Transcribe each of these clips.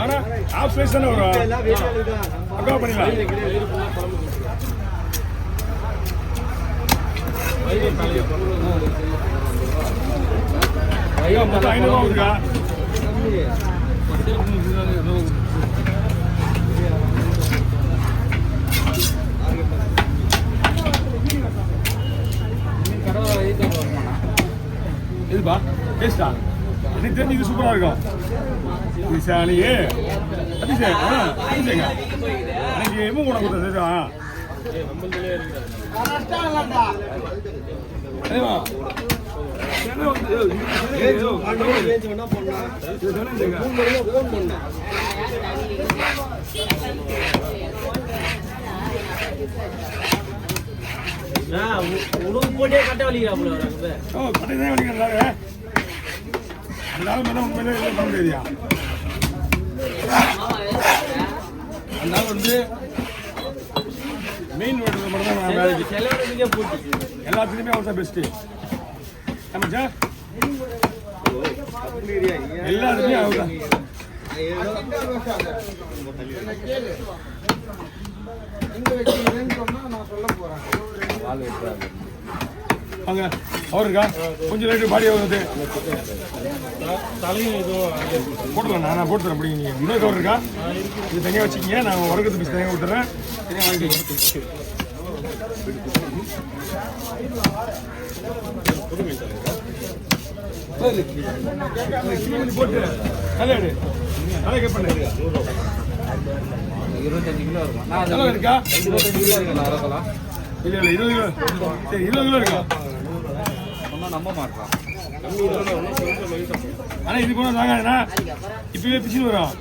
ஆனா of size தானே வரும். அக்கா பண்ணிக்கலாம். ஐயோ மொத்தம் 500 ரூபா இருக்கா? இதுப்பா டேஸ்டா எனக்கு தெரிஞ்சு இது சூப்பராக இருக்கும். இது சாணியே அதிசயங்க எனக்கு எம்மு கூட கொடுத்தா உணவு போட்டே கட்ட வலிக்கிறா கட்டை தான் வலிக்கிறாரு. அதனால உண்மையிலே இல்லை பண்ண முடியாதியா. அதனால வந்து மெயின் வேண்டது மட்டும் தான் வேலைக்கு எல்லாத்துலேயுமே அவர் தான் பெஸ்ட்டு. ஆமாச்சா எல்லாத்துலேயுமே அவர் தான். வாங்க அவருக்கா கொஞ்சம் லைட்டு பாடி வருது தலையும் எதுவும் போட்டுக்கலாம். நான் போட்டு தரேன். அப்படி நீங்கள் இன்னொரு கவர் இருக்கா? இது தனியாக வச்சுக்கிங்க. நான் உரகத்து பீஸ் தனியாக கொடுத்துட்றேன். தனியாக வாங்கிக்கலாம். போட்டு தலையாடு தலை கட் பண்ணு. 25 கிலோ இருக்கும். நல்லா இருக்கா? 25 கிலோ இருக்குல்ல அரக்கலாம். இல்லை 20 கிலோ. சரி 20 கிலோ இருக்கா? ஒன்றும் நம்ப மாட்டோம். ஆனால் இது போனால் தாங்கண்ணா இப்பவே பிச்சுன்னு வரும்.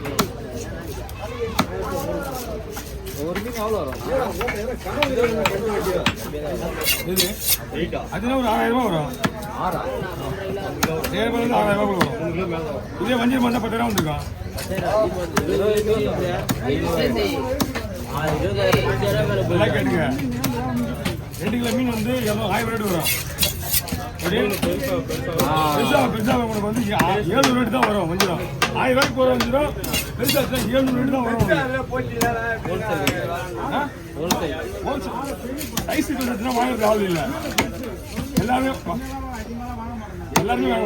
ஒரு மீன் எவ்வளோ வரும்? அதுனா ஒரு 6000 ரூபா வரும். 7,000 ரூபாய் 6000 ரூபா வரும். இதே வஞ்சிரம் வந்தால் 10,000 வந்துருக்கோம். எல்லாம் கேட்டுங்க. 2 கிலோ மீன் வந்து 1000 ரேட்டு வரும். பெருசா உங்களுக்கு வந்து 700 ரேட்டு தான் வரும். வஞ்சிரம் 1000 ரூபாய்க்கு போகிற வஞ்சிரம் பெருசா 700 ரேட்டு தான் வரும். ஐஸுக்கு வந்துச்சுன்னா வாங்குறது ஆள் இல்லை. எல்லாருமே வாங்க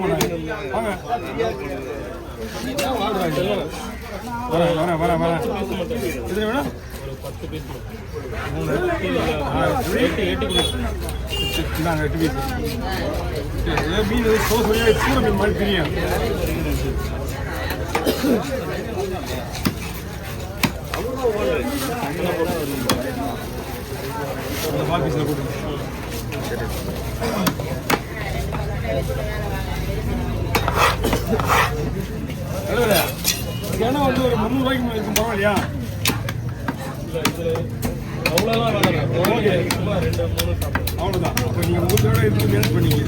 மாட்டாங்க. வாங்க வரேன் இது வேணும். 10 பீஸ் 8 பீஸ் மீன் சோசையாக கூட மீன் மாதிரி தெரியும். பால் பீஸில் போட்டு ஏன்னா வந்து ஒரு 300 ரூபாய்க்கு இருக்கும். பரவாயில்லையா? அவ்வளோதான் வேணாம். 2 3 அவ்வளோதான். அப்போ நீங்கள் 3 ரூபாய் எடுத்து மேனேஜ் பண்ணிங்க.